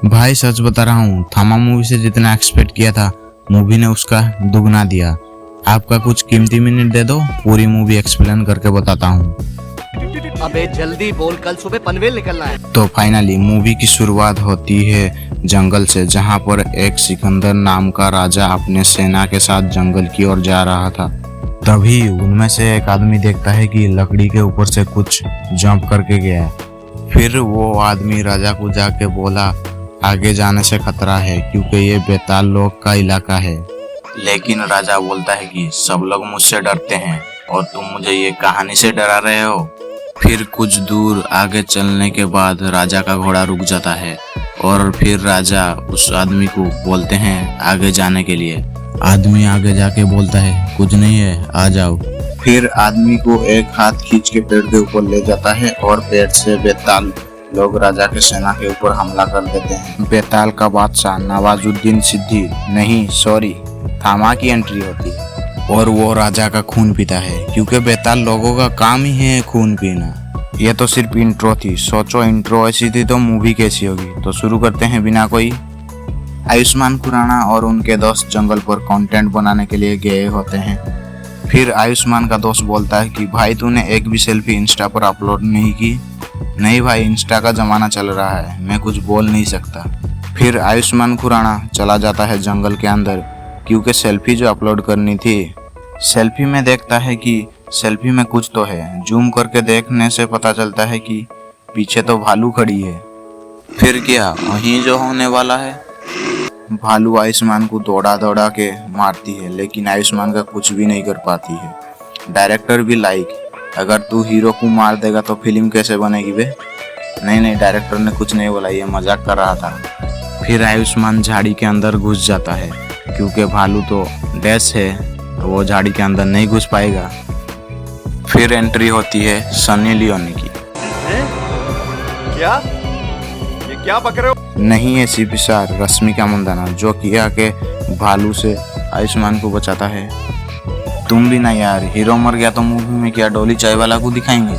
भाई सच बता रहा हूँ, थामा मूवी से जितना एक्सपेक्ट किया था मूवी ने उसका दुगना दिया। आपका कुछ कीमती मिनट दे दो, पूरी मूवी एक्सप्लेन करके बताता हूँ। अबे जल्दी बोल, कल सुबह पनवेल निकलना है। तो फाइनली मूवी की शुरुआत होती है जंगल से, जहाँ पर एक सिकंदर नाम का राजा अपने सेना के साथ जंगल की ओर जा रहा था। तभी उनमें से एक आदमी देखता है कि लकड़ी के ऊपर से कुछ जंप करके गया है। फिर वो आदमी राजा को जाके बोला आगे जाने से खतरा है क्योंकि ये बेताल लोग का इलाका है। लेकिन राजा बोलता है कि सब लोग मुझसे डरते हैं और तुम मुझे ये कहानी से डरा रहे हो। फिर कुछ दूर आगे चलने के बाद राजा का घोड़ा रुक जाता है और फिर राजा उस आदमी को बोलते हैं आगे जाने के लिए। आदमी आगे जाके बोलता है कुछ नहीं है, आ जाओ। फिर आदमी को एक हाथ खींच के पेड़ के ऊपर ले जाता है और पेड़ से बेताल लोग राजा के सेना के ऊपर हमला कर देते हैं। बेताल का बादशाह नवाजुद्दीन सिद्दी थामा की एंट्री होती है और वो राजा का खून पीता है क्योंकि बेताल लोगों का काम ही है खून पीना। ये तो सिर्फ इंट्रो थी, सोचो इंट्रो ऐसी थी तो मूवी कैसी होगी। तो शुरू करते हैं बिना कोई। आयुष्मान खुराना और उनके दोस्त जंगल पर कंटेंट बनाने के लिए गए होते हैं। फिर आयुष्मान का दोस्त बोलता है कि भाई तूने एक भी सेल्फी इंस्टा पर अपलोड नहीं की। नहीं भाई, इंस्टा का जमाना चल रहा है, मैं कुछ बोल नहीं सकता। फिर आयुष्मान खुराना चला जाता है जंगल के अंदर क्योंकि सेल्फी जो अपलोड करनी थी। सेल्फी में देखता है कि सेल्फी में कुछ तो है। जूम करके देखने से पता चलता है कि पीछे तो भालू खड़ी है। फिर क्या वही जो होने वाला है, भालू आयुष्मान को दौड़ा दौड़ा के मारती है लेकिन आयुष्मान का कुछ भी नहीं कर पाती है। डायरेक्टर भी अगर तू हीरो को मार देगा तो फिल्म कैसे बनेगी बे। नहीं, डायरेक्टर ने कुछ नहीं बोला, ये मजाक कर रहा था। फिर आयुष्मान झाड़ी के अंदर घुस जाता है क्योंकि भालू तो डैश है, वो झाड़ी के अंदर नहीं घुस पाएगा। फिर एंट्री होती है सनी लियोनी की। ये क्या बक रहे हो? नहीं है सीपीआर रश्मिका मंदाना जो किया के भालू से आयुष्मान को बचाता है। तुम भी ना यार, हीरो मर गया तो मूवी में क्या डोली चाय वाला को दिखाएंगे।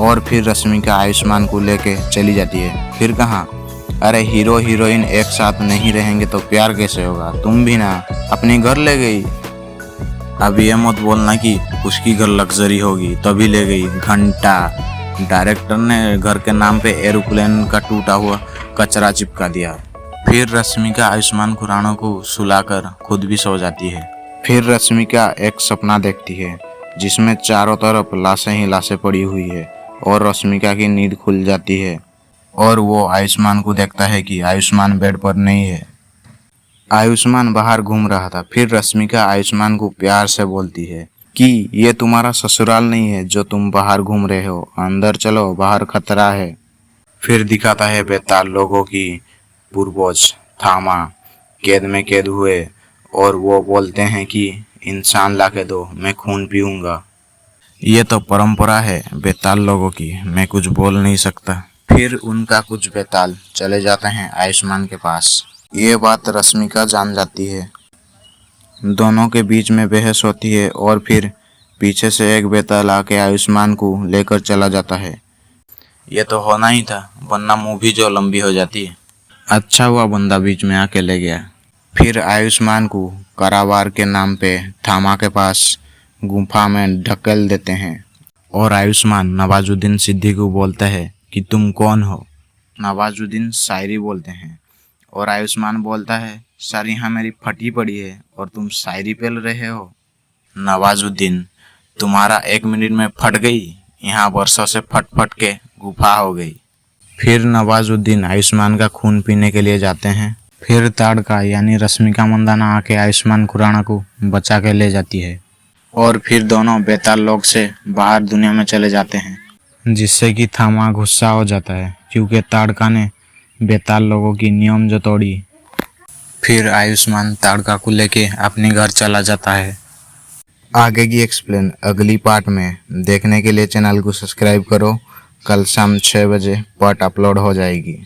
और फिर रश्मिका आयुष्मान को लेके चली जाती है। फिर कहाँ, अरे हीरो हीरोइन एक साथ नहीं रहेंगे तो प्यार कैसे होगा। तुम भी ना अपने घर ले गई। अब ये मत बोलना कि उसकी घर लग्जरी होगी तभी ले गई। घंटा डायरेक्टर ने घर के नाम पे एरोप्लेन का टूटा हुआ कचरा चिपका दिया। फिर रश्मिका आयुष्मान खुराना को सुलाकर खुद भी सो जाती है। फिर रश्मिका एक सपना देखती है जिसमें चारों तरफ लाशें ही लाशें पड़ी हुई है और रश्मिका की नींद खुल जाती है और वो आयुष्मान को देखता है कि आयुष्मान बेड पर नहीं है। आयुष्मान बाहर घूम रहा था। फिर रश्मिका आयुष्मान को प्यार से बोलती है कि ये तुम्हारा ससुराल नहीं है जो तुम बाहर घूम रहे हो, अंदर चलो, बाहर खतरा है। फिर दिखाता है बेताल लोगों की पूर्वज थामा कैद में कैद हुए और वो बोलते हैं कि इंसान लाके दो, मैं खून पीऊंगा। ये तो परंपरा है बेताल लोगों की, मैं कुछ बोल नहीं सकता। फिर उनका कुछ बेताल चले जाते हैं आयुष्मान के पास। ये बात रश्मिका जान जाती है। दोनों के बीच में बहस होती है और फिर पीछे से एक बेताल आके आयुष्मान को लेकर चला जाता है। ये तो होना ही था, वरना मूवी जो लंबी हो जाती है। अच्छा हुआ बंदा बीच में आके ले गया। फिर आयुष्मान को करावार के नाम पे थामा के पास गुफा में ढकेल देते हैं और आयुष्मान नवाजुद्दीन सिद्दी को बोलता है कि तुम कौन हो। नवाजुद्दीन शायरी बोलते हैं और आयुष्मान बोलता है सर यहाँ मेरी फटी पड़ी है और तुम शायरी पेल रहे हो। नवाजुद्दीन तुम्हारा 1 मिनट में फट गई, यहाँ वर्षों से फट फट के गुफा हो गई। फिर नवाजुद्दीन आयुष्मान का खून पीने के लिए जाते हैं। फिर ताड़का यानी रश्मिका मंदाना आके आयुष्मान खुराना को बचा के ले जाती है और फिर दोनों बेताल लोग से बाहर दुनिया में चले जाते हैं, जिससे कि थामा गुस्सा हो जाता है क्योंकि ताड़का ने बेताल लोगों की नियम जो तोड़ी। फिर आयुष्मान ताड़का को लेके अपने घर चला जाता है। आगे की एक्सप्लेन अगली पार्ट में देखने के लिए चैनल को सब्सक्राइब करो। कल शाम 6 बजे पार्ट अपलोड हो जाएगी।